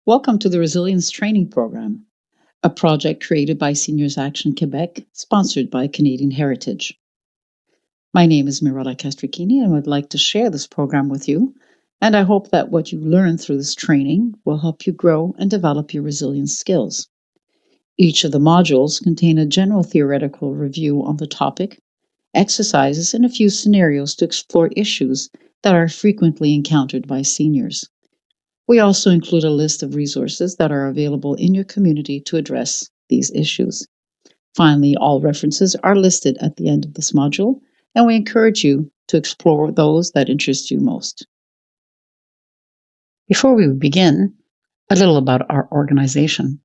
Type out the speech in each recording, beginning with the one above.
Welcome to the Resilience Training Program, a project created by Seniors Action Quebec, sponsored by Canadian Heritage. My name is Mirella Castricchini and I would like to share this program with you, and I hope that what you learn through this training will help you grow and develop your resilience skills. Each of the modules contain a general theoretical review on the topic, exercises, and a few scenarios to explore issues that are frequently encountered by seniors. We also include a list of resources that are available in your community to address these issues. Finally, all references are listed at the end of this module, and we encourage you to explore those that interest you most. Before we begin, a little about our organization.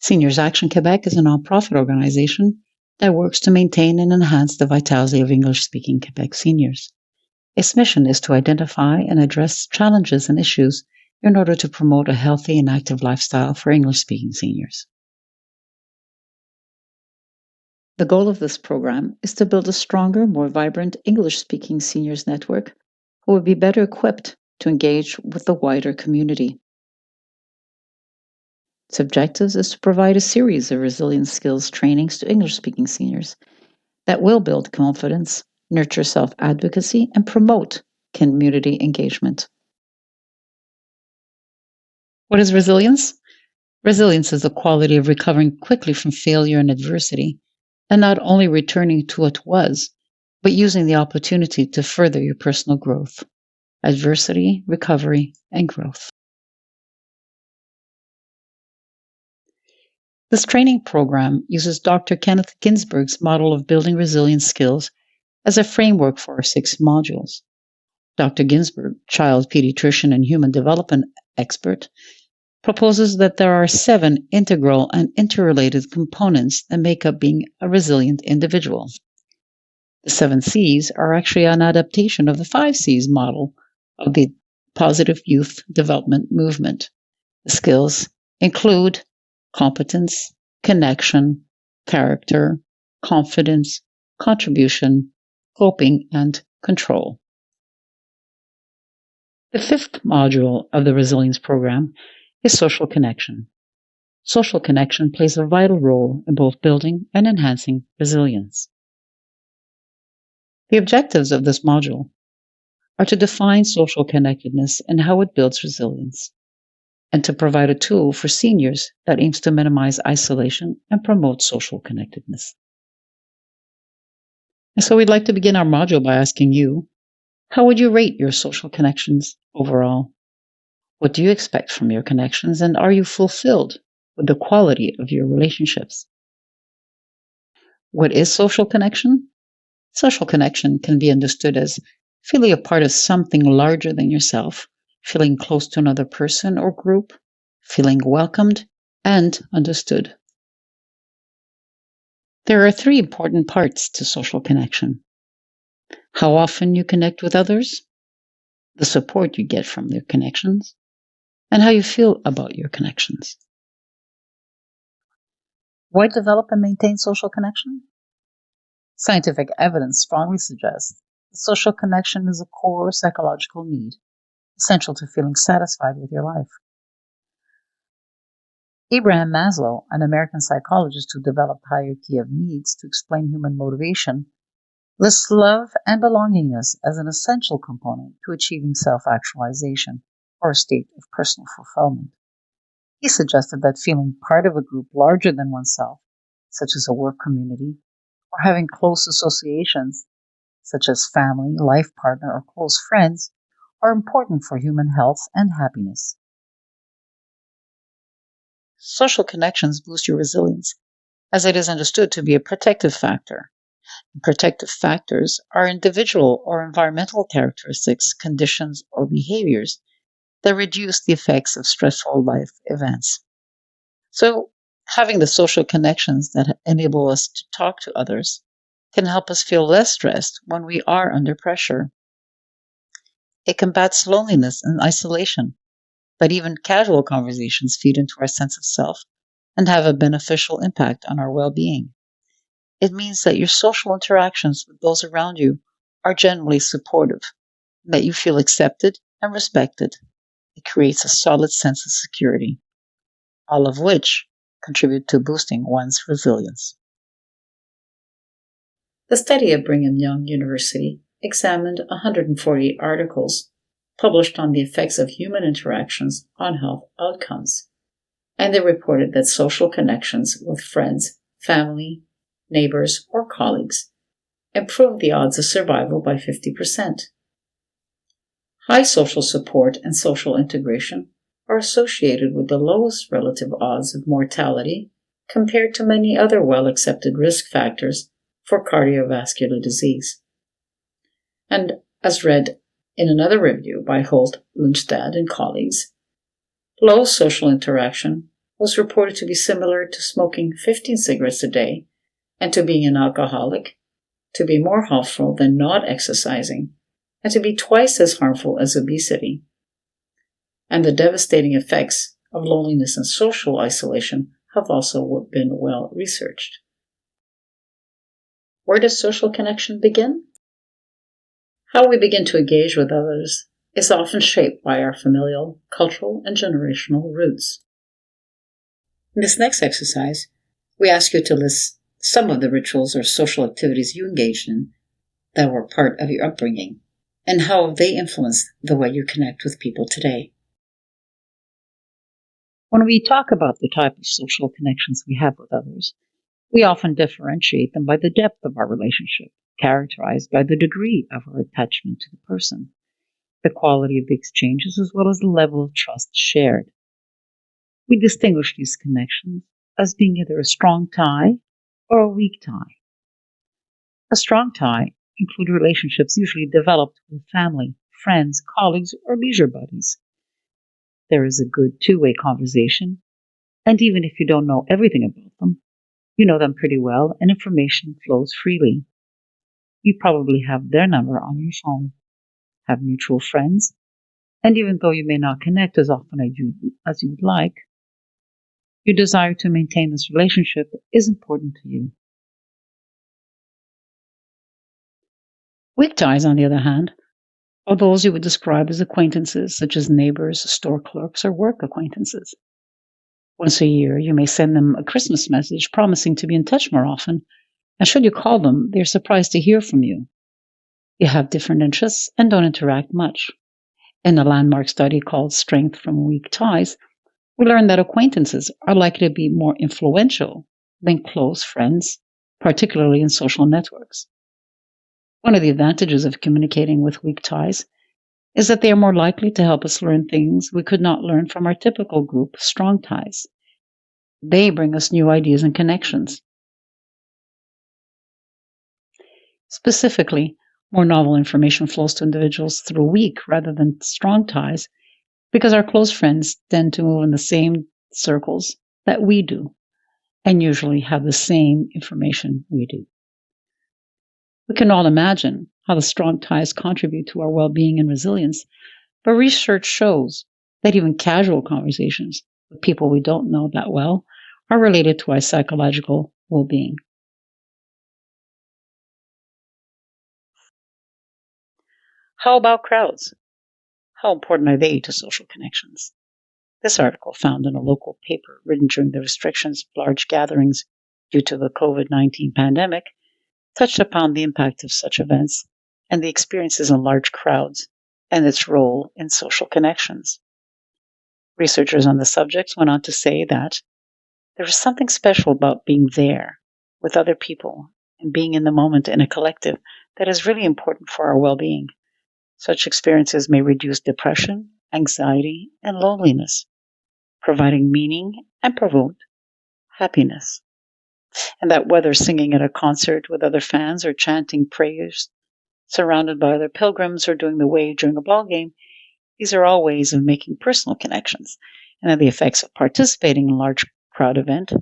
Seniors Action Quebec is a nonprofit organization that works to maintain and enhance the vitality of English-speaking Quebec seniors. Its mission is to identify and address challenges and issues in order to promote a healthy and active lifestyle for English-speaking seniors. The goal of this program is to build a stronger, more vibrant English-speaking seniors network who will be better equipped to engage with the wider community. Its objectives is to provide a series of resilience skills trainings to English-speaking seniors that will build confidence, nurture self-advocacy, and promote community engagement. What is resilience? Resilience is the quality of recovering quickly from failure and adversity, and not only returning to what was, but using the opportunity to further your personal growth. Adversity, recovery, and growth. This training program uses Dr. Kenneth Ginsberg's model of building resilience skills as a framework for our 6 modules. Dr. Ginsberg, child pediatrician and human development expert, proposes that there are 7 integral and interrelated components that make up being a resilient individual. The 7 C's are actually an adaptation of the 5 C's model of the Positive Youth Development Movement. The skills include competence, connection, character, confidence, contribution, coping, and control. The 5th module of the resilience program is social connection. Social connection plays a vital role in both building and enhancing resilience. The objectives of this module are to define social connectedness and how it builds resilience, and to provide a tool for seniors that aims to minimize isolation and promote social connectedness. And so we'd like to begin our module by asking you, how would you rate your social connections overall? What do you expect from your connections, and are you fulfilled with the quality of your relationships? What is social connection? Social connection can be understood as feeling a part of something larger than yourself, feeling close to another person or group, feeling welcomed and understood. There are 3 important parts to social connection: how often you connect with others, the support you get from their connections, and how you feel about your connections. Why develop and maintain social connection? Scientific evidence strongly suggests that social connection is a core psychological need, essential to feeling satisfied with your life. Abraham Maslow, an American psychologist who developed hierarchy of needs to explain human motivation, lists love and belongingness as an essential component to achieving self-actualization, or a state of personal fulfillment. He suggested that feeling part of a group larger than oneself, such as a work community, or having close associations, such as family, life partner, or close friends, are important for human health and happiness. Social connections boost your resilience, as it is understood to be a protective factor. Protective factors are individual or environmental characteristics, conditions, or behaviors that reduce the effects of stressful life events. So, having the social connections that enable us to talk to others can help us feel less stressed when we are under pressure. It combats loneliness and isolation, but even casual conversations feed into our sense of self and have a beneficial impact on our well-being. It means that your social interactions with those around you are generally supportive, that you feel accepted and respected. It creates a solid sense of security, all of which contribute to boosting one's resilience. The study of Brigham Young University examined 148 articles published on the effects of human interactions on health outcomes, and they reported that social connections with friends, family, neighbors, or colleagues improved the odds of survival by 50%. High social support and social integration are associated with the lowest relative odds of mortality compared to many other well-accepted risk factors for cardiovascular disease. And as read in another review by Holt, Lundstad, and colleagues, low social interaction was reported to be similar to smoking 15 cigarettes a day and to being an alcoholic, to be more harmful than not exercising, and to be twice as harmful as obesity. And the devastating effects of loneliness and social isolation have also been well researched. Where does social connection begin? How we begin to engage with others is often shaped by our familial, cultural, and generational roots. In this next exercise, we ask you to list some of the rituals or social activities you engaged in that were part of your upbringing, and how they influence the way you connect with people today. When we talk about the type of social connections we have with others, we often differentiate them by the depth of our relationship, characterized by the degree of our attachment to the person, the quality of the exchanges, as well as the level of trust shared. We distinguish these connections as being either a strong tie or a weak tie. A strong tie includes relationships usually developed with family, friends, colleagues, or leisure buddies. There is a good two-way conversation, and even if you don't know everything about them, you know them pretty well and information flows freely. You probably have their number on your phone, have mutual friends, and even though you may not connect as often as you'd like, your desire to maintain this relationship is important to you. Weak ties, on the other hand, are those you would describe as acquaintances, such as neighbors, store clerks, or work acquaintances. Once a year, you may send them a Christmas message promising to be in touch more often, and should you call them, they're surprised to hear from you. You have different interests and don't interact much. In a landmark study called Strength from Weak Ties, we learned that acquaintances are likely to be more influential than close friends, particularly in social networks. One of the advantages of communicating with weak ties is that they are more likely to help us learn things we could not learn from our typical group of strong ties. They bring us new ideas and connections. Specifically, more novel information flows to individuals through weak rather than strong ties because our close friends tend to move in the same circles that we do and usually have the same information we do. We can all imagine how the strong ties contribute to our well-being and resilience, but research shows that even casual conversations with people we don't know that well are related to our psychological well-being. How about crowds? How important are they to social connections? This article, found in a local paper written during the restrictions of large gatherings due to the COVID-19 pandemic, touched upon the impact of such events and the experiences in large crowds and its role in social connections. Researchers on the subject went on to say that there is something special about being there with other people and being in the moment in a collective that is really important for our well-being. Such experiences may reduce depression, anxiety, and loneliness, providing meaning and promote happiness. And that whether singing at a concert with other fans or chanting prayers surrounded by other pilgrims or doing the wave during a ball game, these are all ways of making personal connections, and that the effects of participating in a large crowd event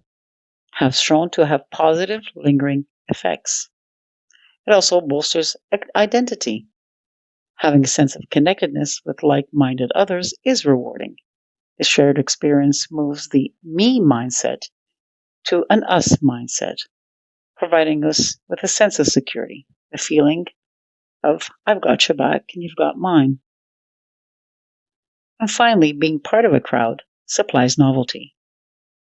have shown to have positive, lingering effects. It also bolsters identity. Having a sense of connectedness with like-minded others is rewarding. The shared experience moves the me mindset to an us mindset, providing us with a sense of security, the feeling of I've got your back and you've got mine. And finally, being part of a crowd supplies novelty.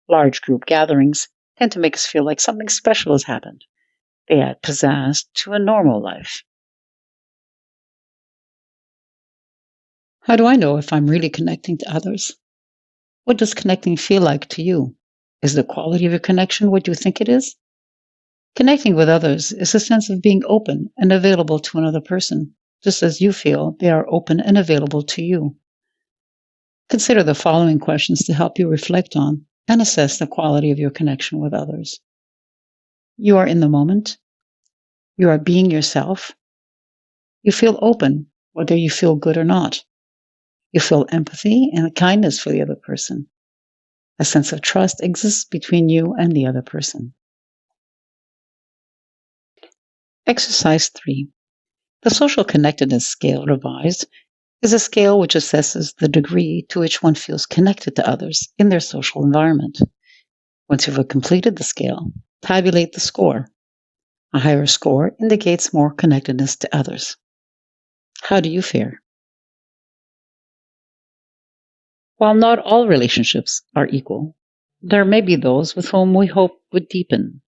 Large group gatherings tend to make us feel like something special has happened. They add pizzazz to a normal life. How do I know if I'm really connecting to others? What does connecting feel like to you? Is the quality of your connection what you think it is? Connecting with others is a sense of being open and available to another person, just as you feel they are open and available to you. Consider the following questions to help you reflect on and assess the quality of your connection with others. You are in the moment. You are being yourself. You feel open, whether you feel good or not. You feel empathy and kindness for the other person. A sense of trust exists between you and the other person. Exercise 3. The Social Connectedness Scale Revised is a scale which assesses the degree to which one feels connected to others in their social environment. Once you've completed the scale, tabulate the score. A higher score indicates more connectedness to others. How do you fare? While not all relationships are equal, there may be those with whom we hope would deepen.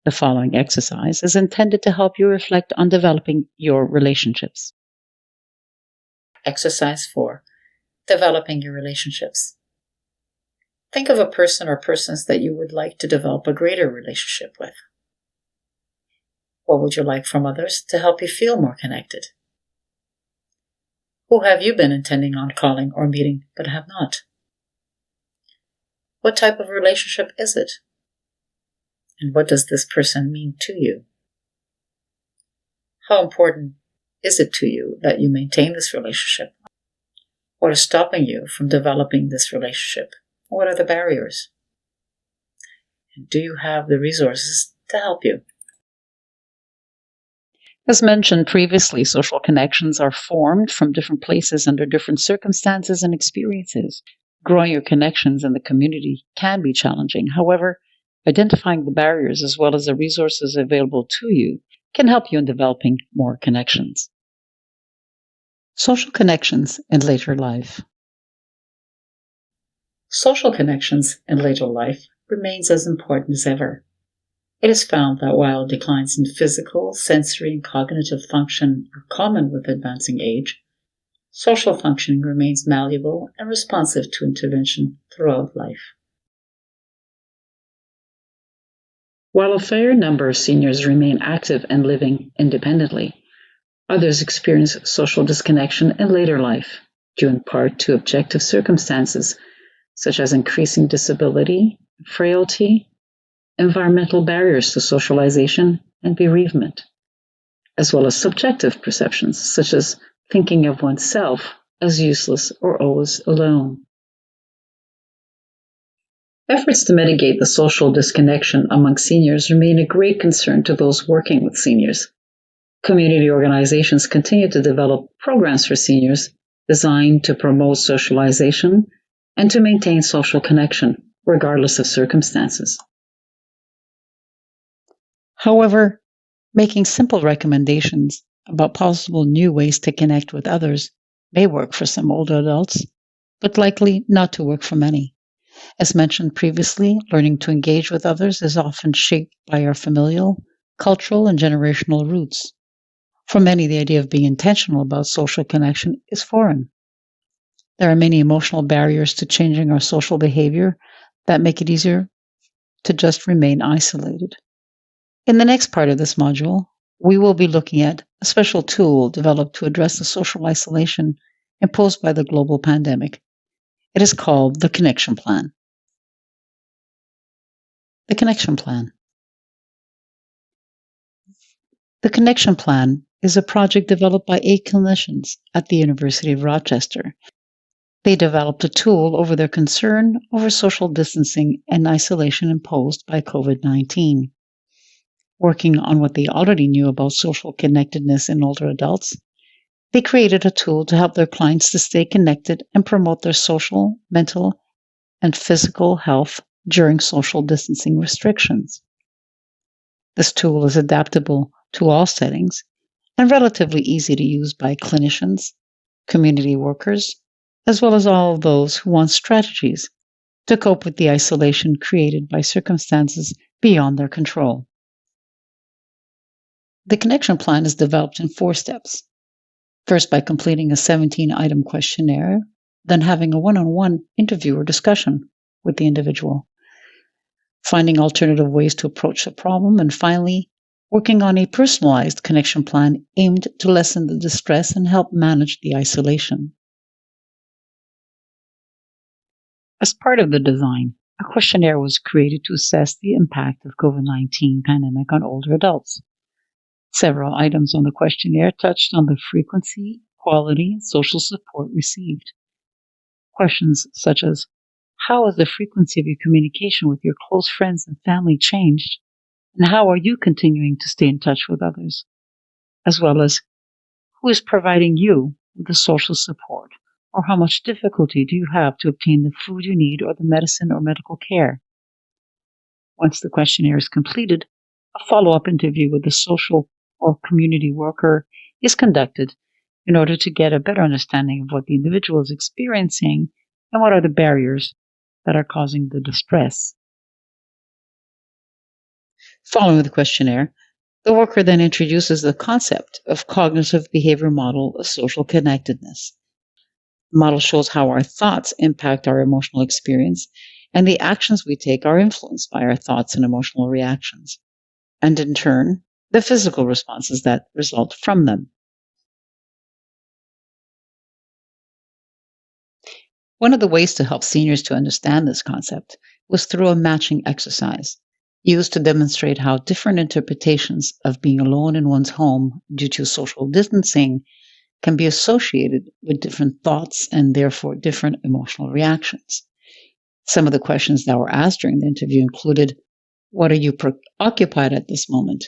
The following exercise is intended to help you reflect on developing your relationships. Exercise 4. Developing your relationships. Think of a person or persons that you would like to develop a greater relationship with. What would you like from others to help you feel more connected? Who have you been intending on calling or meeting but have not? What type of relationship is it? And what does this person mean to you? How important is it to you that you maintain this relationship? What is stopping you from developing this relationship? What are the barriers? And do you have the resources to help you? As mentioned previously, social connections are formed from different places under different circumstances and experiences. Growing your connections in the community can be challenging. However, identifying the barriers as well as the resources available to you can help you in developing more connections. Social connections in later life. Social connections in later life remains as important as ever. It is found that while declines in physical, sensory, and cognitive function are common with advancing age, social functioning remains malleable and responsive to intervention throughout life. While a fair number of seniors remain active and living independently, others experience social disconnection in later life, due in part to objective circumstances such as increasing disability, frailty, environmental barriers to socialization, and bereavement, as well as subjective perceptions such as thinking of oneself as useless or always alone. Efforts to mitigate the social disconnection among seniors remain a great concern to those working with seniors. Community organizations continue to develop programs for seniors designed to promote socialization and to maintain social connection, regardless of circumstances. However, making simple recommendations about possible new ways to connect with others may work for some older adults, but likely not to work for many. As mentioned previously, learning to engage with others is often shaped by our familial, cultural, and generational roots. For many, the idea of being intentional about social connection is foreign. There are many emotional barriers to changing our social behavior that make it easier to just remain isolated. In the next part of this module, we will be looking at a special tool developed to address the social isolation imposed by the global pandemic. It is called the Connection Plan. The Connection Plan. The Connection Plan is a project developed by 8 clinicians at the University of Rochester. They developed a tool over their concern over social distancing and isolation imposed by COVID-19. Working on what they already knew about social connectedness in older adults, they created a tool to help their clients to stay connected and promote their social, mental, and physical health during social distancing restrictions. This tool is adaptable to all settings and relatively easy to use by clinicians, community workers, as well as all of those who want strategies to cope with the isolation created by circumstances beyond their control. The connection plan is developed in 4 steps. First, by completing a 17-item questionnaire, then having a one on one interview or discussion with the individual, finding alternative ways to approach the problem, and finally, working on a personalized connection plan aimed to lessen the distress and help manage the isolation. As part of the design, a questionnaire was created to assess the impact of COVID-19 pandemic on older adults. Several items on the questionnaire touched on the frequency, quality, and social support received. Questions such as, how has the frequency of your communication with your close friends and family changed? And how are you continuing to stay in touch with others? As well as, who is providing you with the social support? Or how much difficulty do you have to obtain the food you need or the medicine or medical care? Once the questionnaire is completed, a follow-up interview with the social or community worker is conducted in order to get a better understanding of what the individual is experiencing and what are the barriers that are causing the distress. Following the questionnaire, the worker then introduces the concept of cognitive behavior model of social connectedness. The model shows how our thoughts impact our emotional experience, and the actions we take are influenced by our thoughts and emotional reactions, and in turn, the physical responses that result from them. One of the ways to help seniors to understand this concept was through a matching exercise, used to demonstrate how different interpretations of being alone in one's home due to social distancing can be associated with different thoughts and therefore different emotional reactions. Some of the questions that were asked during the interview included, what are you preoccupied at this moment?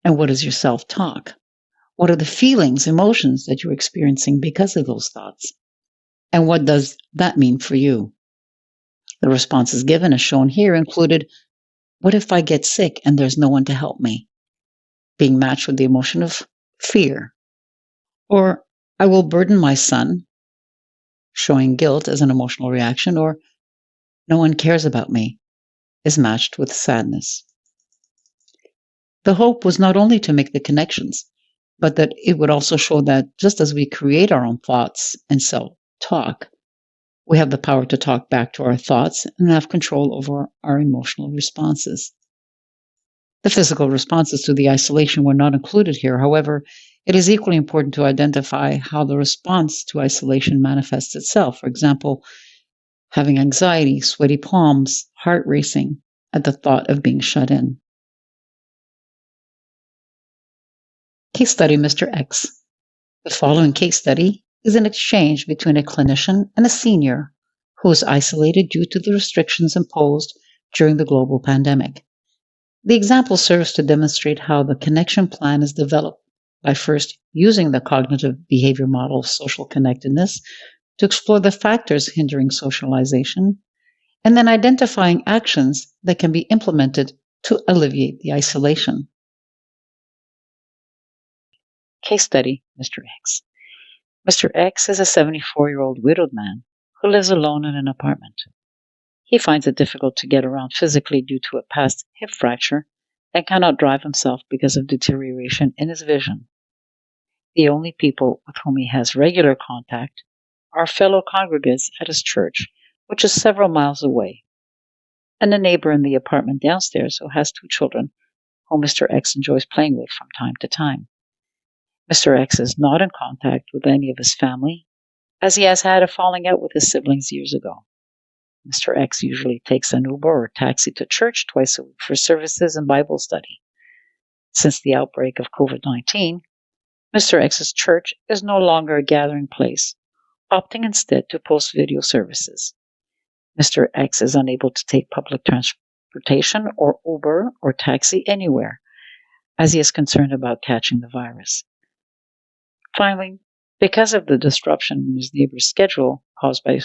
And what is your self-talk? What are the feelings, emotions that you're experiencing because of those thoughts? And what does that mean for you? The responses given, as shown here, included, what if I get sick and there's no one to help me? Being matched with the emotion of fear. Or, I will burden my son, showing guilt as an emotional reaction, or no one cares about me, is matched with sadness. The hope was not only to make the connections, but that it would also show that just as we create our own thoughts and self-talk, we have the power to talk back to our thoughts and have control over our emotional responses. The physical responses to the isolation were not included here. However, it is equally important to identify how the response to isolation manifests itself. For example, having anxiety, sweaty palms, heart racing at the thought of being shut in. Case study Mr. X. The following case study is an exchange between a clinician and a senior who is isolated due to the restrictions imposed during the global pandemic. The example serves to demonstrate how the connection plan is developed by first using the cognitive behavior model of social connectedness to explore the factors hindering socialization, and then identifying actions that can be implemented to alleviate the isolation. Case study Mr. X. Mr. X is a 74-year-old widowed man who lives alone in an apartment. He finds it difficult to get around physically due to a past hip fracture and cannot drive himself because of deterioration in his vision. The only people with whom he has regular contact are fellow congregants at his church, which is several miles away, and a neighbor in the apartment downstairs who has 2 children whom Mr. X enjoys playing with from time to time. Mr. X is not in contact with any of his family, as he has had a falling out with his siblings years ago. Mr. X usually takes an Uber or taxi to church twice a week for services and Bible study. Since the outbreak of COVID-19, Mr. X's church is no longer a gathering place, opting instead to post video services. Mr. X is unable to take public transportation or Uber or taxi anywhere, as he is concerned about catching the virus. Finally, because of the disruption in his neighbor's schedule caused by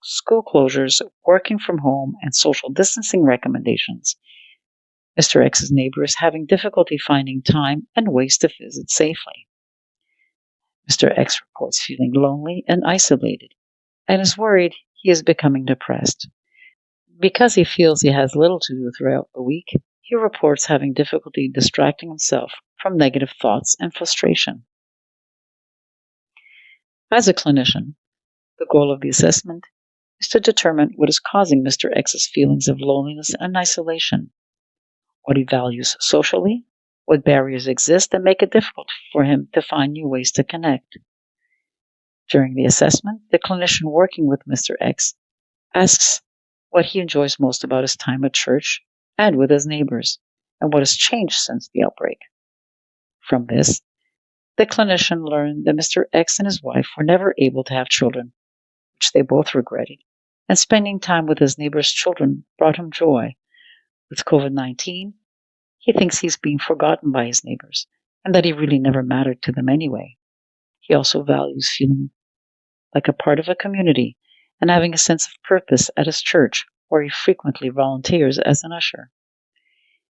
school closures, working from home, and social distancing recommendations, Mr. X's neighbor is having difficulty finding time and ways to visit safely. Mr. X reports feeling lonely and isolated, and is worried he is becoming depressed. Because he feels he has little to do throughout the week, he reports having difficulty distracting himself from negative thoughts and frustration. As a clinician, the goal of the assessment is to determine what is causing Mr. X's feelings of loneliness and isolation, what he values socially, what barriers exist that make it difficult for him to find new ways to connect. During the assessment, the clinician working with Mr. X asks what he enjoys most about his time at church and with his neighbors, and what has changed since the outbreak. From this, the clinician learned that Mr. X and his wife were never able to have children, which they both regretted, and spending time with his neighbor's children brought him joy. With COVID-19, he thinks he's being forgotten by his neighbors, and that he really never mattered to them anyway. He also values feeling like a part of a community and having a sense of purpose at his church, where he frequently volunteers as an usher.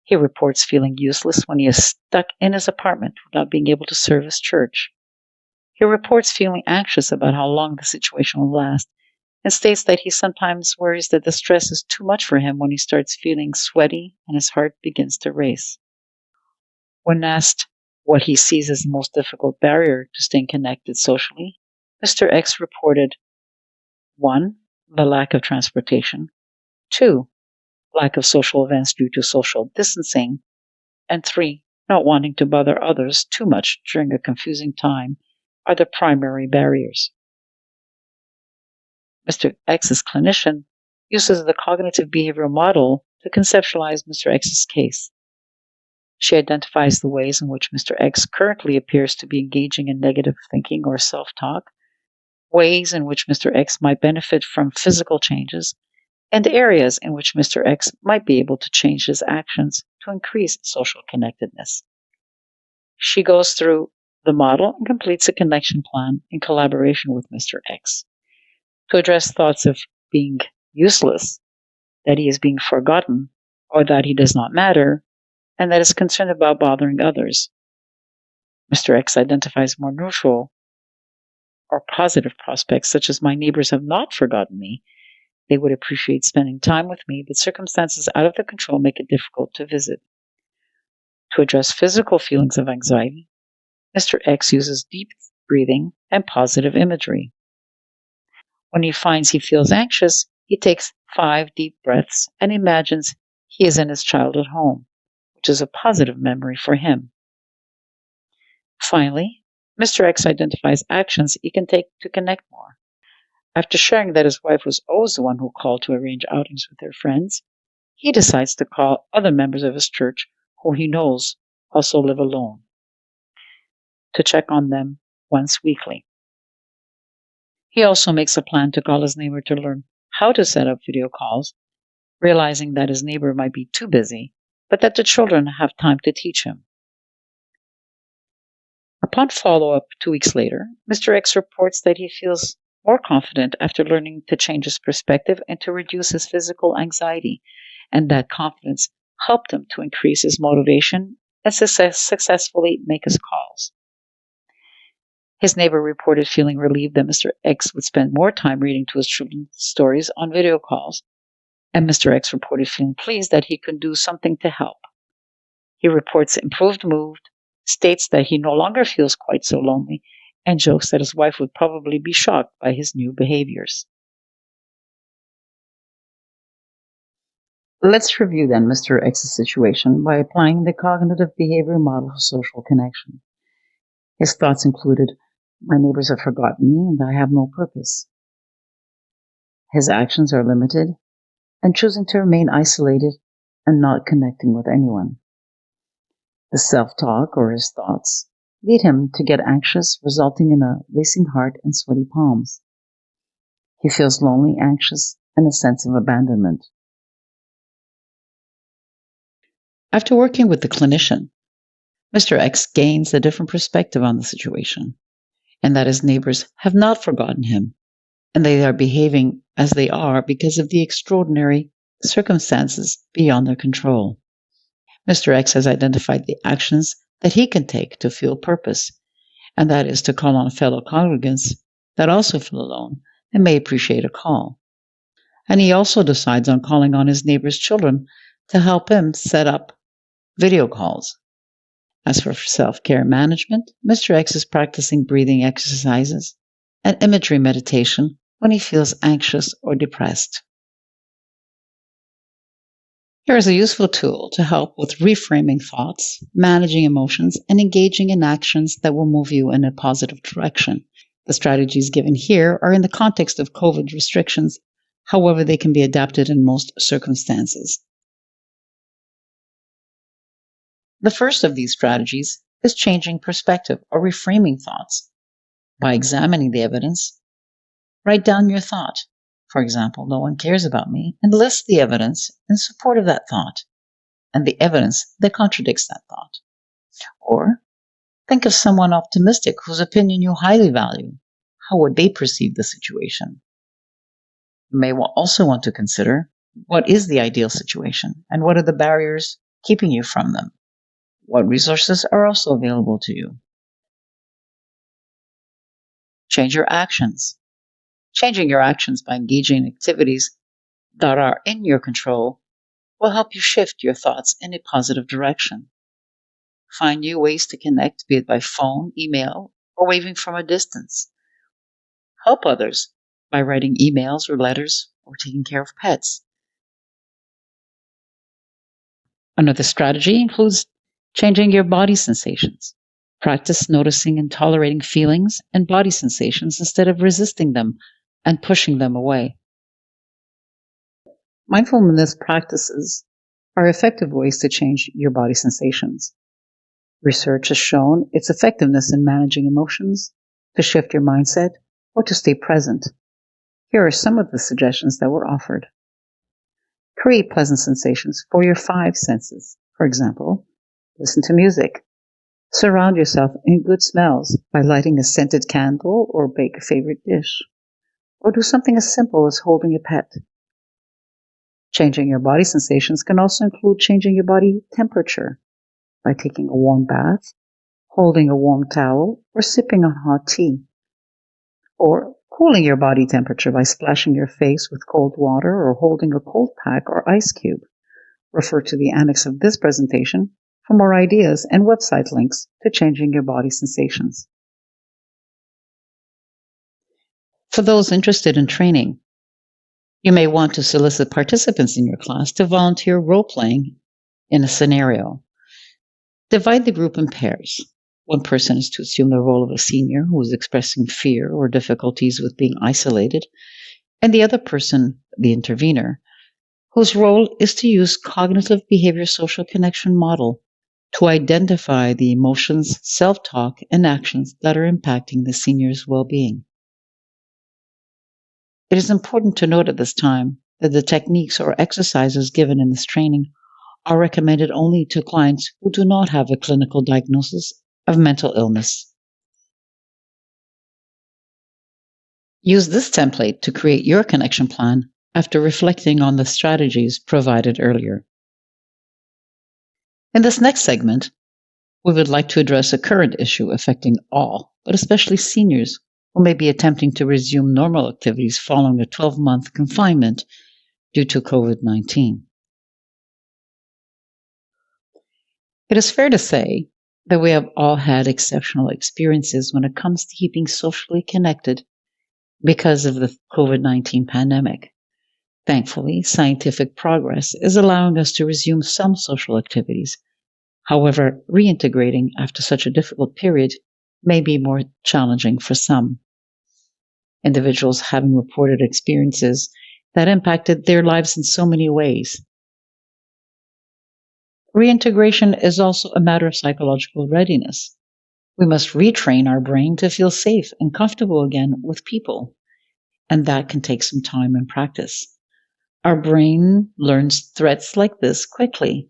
He reports feeling useless when he is stuck in his apartment without being able to serve his church. He reports feeling anxious about how long the situation will last, and states that he sometimes worries that the stress is too much for him when he starts feeling sweaty and his heart begins to race. When asked what he sees as the most difficult barrier to staying connected socially, Mr. X reported 1. The lack of transportation, 2. Lack of social events due to social distancing, and 3. Not wanting to bother others too much during a confusing time are the primary barriers. Mr. X's clinician uses the cognitive behavioral model to conceptualize Mr. X's case. She identifies the ways in which Mr. X currently appears to be engaging in negative thinking or self-talk, ways in which Mr. X might benefit from physical changes, and areas in which Mr. X might be able to change his actions to increase social connectedness. She goes through the model and completes a connection plan in collaboration with Mr. X to address thoughts of being useless, that he is being forgotten, or that he does not matter, and that is concerned about bothering others. Mr. X identifies more neutral or positive prospects, such as my neighbors have not forgotten me. They would appreciate spending time with me, but circumstances out of their control make it difficult to visit. To address physical feelings of anxiety, Mr. X uses deep breathing and positive imagery. When he finds he feels anxious, he takes 5 deep breaths and imagines he is in his childhood home, which is a positive memory for him. Finally, Mr. X identifies actions he can take to connect more. After sharing that his wife was always the one who called to arrange outings with her friends, he decides to call other members of his church who he knows also live alone, to check on them once weekly. He also makes a plan to call his neighbor to learn how to set up video calls, realizing that his neighbor might be too busy, but that the children have time to teach him. Upon follow-up 2 weeks later, Mr. X reports that he feels more confident after learning to change his perspective and to reduce his physical anxiety, and that confidence helped him to increase his motivation and successfully make his calls. His neighbor reported feeling relieved that Mr. X would spend more time reading to his children stories on video calls, and Mr. X reported feeling pleased that he could do something to help. He reports improved mood, states that he no longer feels quite so lonely, and jokes that his wife would probably be shocked by his new behaviors. Let's review then Mr. X's situation by applying the cognitive behavioral model of social connection. His thoughts included, my neighbors have forgotten me and I have no purpose. His actions are limited and choosing to remain isolated and not connecting with anyone. The self-talk or his thoughts lead him to get anxious, resulting in a racing heart and sweaty palms. He feels lonely, anxious, and a sense of abandonment. After working with the clinician, Mr. X gains a different perspective on the situation, and that his neighbors have not forgotten him, and they are behaving as they are because of the extraordinary circumstances beyond their control. Mr. X has identified the actions that he can take to feel purpose, and that is to call on fellow congregants that also feel alone and may appreciate a call. And he also decides on calling on his neighbor's children to help him set up video calls. As for self-care management, Mr. X is practicing breathing exercises and imagery meditation when he feels anxious or depressed. Here is a useful tool to help with reframing thoughts, managing emotions, and engaging in actions that will move you in a positive direction. The strategies given here are in the context of COVID restrictions. However, they can be adapted in most circumstances. The first of these strategies is changing perspective or reframing thoughts. By examining the evidence, write down your thought. For example, no one cares about me, and list the evidence in support of that thought and the evidence that contradicts that thought. Or think of someone optimistic whose opinion you highly value. How would they perceive the situation? You may also want to consider what is the ideal situation and what are the barriers keeping you from them. What resources are also available to you? Change your actions. Changing your actions by engaging in activities that are in your control will help you shift your thoughts in a positive direction. Find new ways to connect, be it by phone, email, or waving from a distance. Help others by writing emails or letters or taking care of pets. Another strategy includes changing your body sensations. Practice noticing and tolerating feelings and body sensations instead of resisting them and pushing them away. Mindfulness practices are effective ways to change your body sensations. Research has shown its effectiveness in managing emotions, to shift your mindset, or to stay present. Here are some of the suggestions that were offered. Create pleasant sensations for your 5 senses. For example, listen to music. Surround yourself in good smells by lighting a scented candle or bake a favorite dish. Or do something as simple as holding a pet. Changing your body sensations can also include changing your body temperature by taking a warm bath, holding a warm towel, or sipping on hot tea. Or cooling your body temperature by splashing your face with cold water or holding a cold pack or ice cube. Refer to the annex of this presentation for more ideas and website links to changing your body sensations. For those interested in training, you may want to solicit participants in your class to volunteer role-playing in a scenario. Divide the group in pairs. One person is to assume the role of a senior who is expressing fear or difficulties with being isolated, and the other person, the intervener, whose role is to use cognitive behavior social connection model to identify the emotions, self-talk, and actions that are impacting the senior's well-being. It is important to note at this time that the techniques or exercises given in this training are recommended only to clients who do not have a clinical diagnosis of mental illness. Use this template to create your connection plan after reflecting on the strategies provided earlier. In this next segment, we would like to address a current issue affecting all, but especially seniors who may be attempting to resume normal activities following a 12-month confinement due to COVID-19. It is fair to say that we have all had exceptional experiences when it comes to keeping socially connected because of the COVID-19 pandemic. Thankfully, scientific progress is allowing us to resume some social activities. However, reintegrating after such a difficult period may be more challenging for some. Individuals having reported experiences that impacted their lives in so many ways. Reintegration is also a matter of psychological readiness. We must retrain our brain to feel safe and comfortable again with people, and that can take some time and practice. Our brain learns threats like this quickly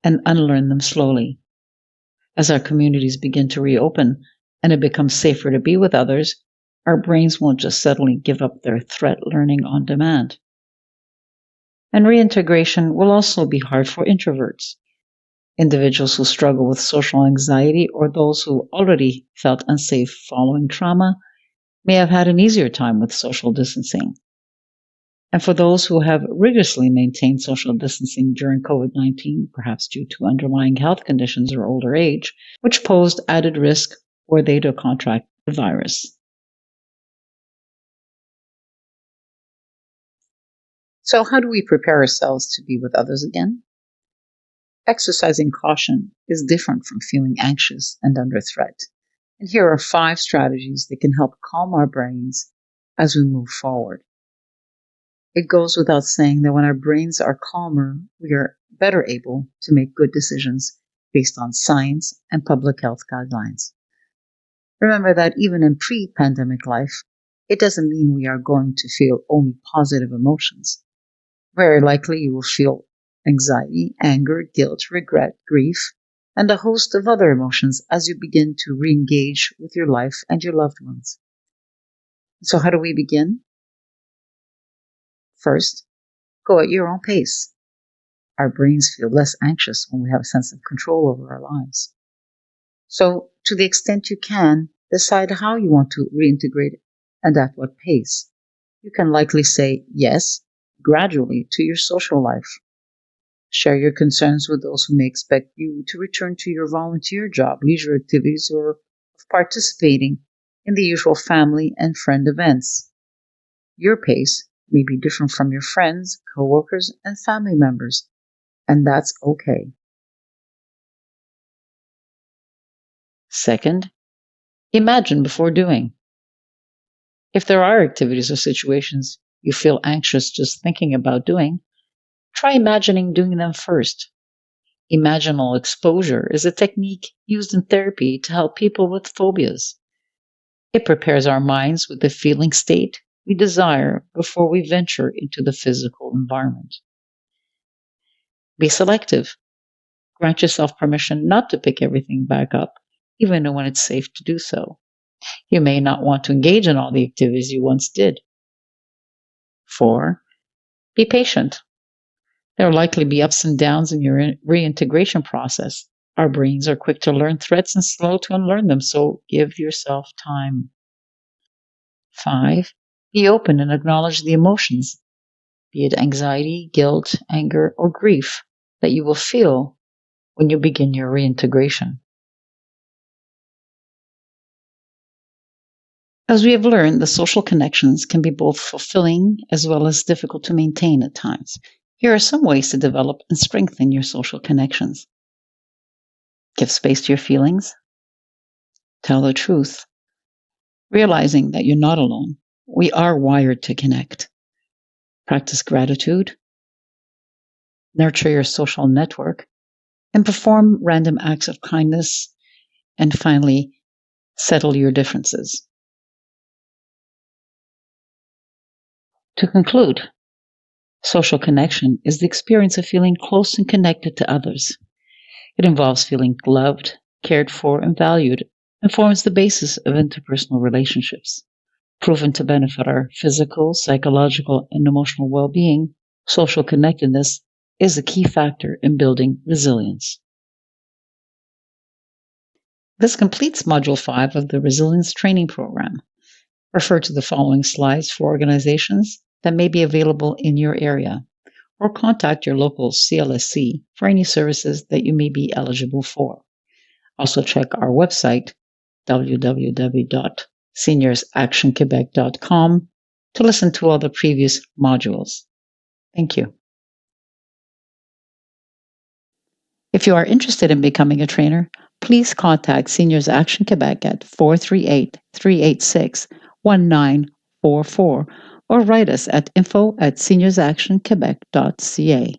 and unlearn them slowly. As our communities begin to reopen and it becomes safer to be with others, our brains won't just suddenly give up their threat learning on demand. And reintegration will also be hard for introverts, individuals who struggle with social anxiety, or those who already felt unsafe following trauma may have had an easier time with social distancing. And for those who have rigorously maintained social distancing during COVID 19, perhaps due to underlying health conditions or older age, which posed added risk were they to contract the virus. So, how do we prepare ourselves to be with others again? Exercising caution is different from feeling anxious and under threat. And here are 5 strategies that can help calm our brains as we move forward. It goes without saying that when our brains are calmer, we are better able to make good decisions based on science and public health guidelines. Remember that even in pre-pandemic life, it doesn't mean we are going to feel only positive emotions. Very likely you will feel anxiety, anger, guilt, regret, grief, and a host of other emotions as you begin to re-engage with your life and your loved ones. So how do we begin? First, go at your own pace. Our brains feel less anxious when we have a sense of control over our lives. So, to the extent you can, decide how you want to reintegrate and at what pace. You can likely say yes gradually to your social life. Share your concerns with those who may expect you to return to your volunteer job, leisure activities, or participating in the usual family and friend events. Your pace may be different from your friends, coworkers, and family members, and that's okay. Second, imagine before doing. If there are activities or situations you feel anxious just thinking about doing, try imagining doing them first. Imaginal exposure is a technique used in therapy to help people with phobias. It prepares our minds with the feeling state we desire before we venture into the physical environment. Be selective. Grant yourself permission not to pick everything back up, even when it's safe to do so. You may not want to engage in all the activities you once did. 4. Be patient. There will likely be ups and downs in your reintegration process. Our brains are quick to learn threats and slow to unlearn them, so give yourself time. 5. Be open and acknowledge the emotions, be it anxiety, guilt, anger, or grief, that you will feel when you begin your reintegration. As we have learned, the social connections can be both fulfilling as well as difficult to maintain at times. Here are some ways to develop and strengthen your social connections. Give space to your feelings. Tell the truth. Realizing that you're not alone. We are wired to connect. Practice gratitude. Nurture your social network. And perform random acts of kindness. And finally, settle your differences. To conclude, social connection is the experience of feeling close and connected to others. It involves feeling loved, cared for, and valued, and forms the basis of interpersonal relationships. Proven to benefit our physical, psychological, and emotional well-being, social connectedness is a key factor in building resilience. This completes Module 5 of the Resilience Training Program. Refer to the following slides for organizations that may be available in your area, or contact your local CLSC for any services that you may be eligible for. Also check our website, www.seniorsactionquebec.com, to listen to all the previous modules. Thank you. If you are interested in becoming a trainer, please contact Seniors Action Quebec at 438-386-1944 or write us at info@seniorsactionquebec.ca.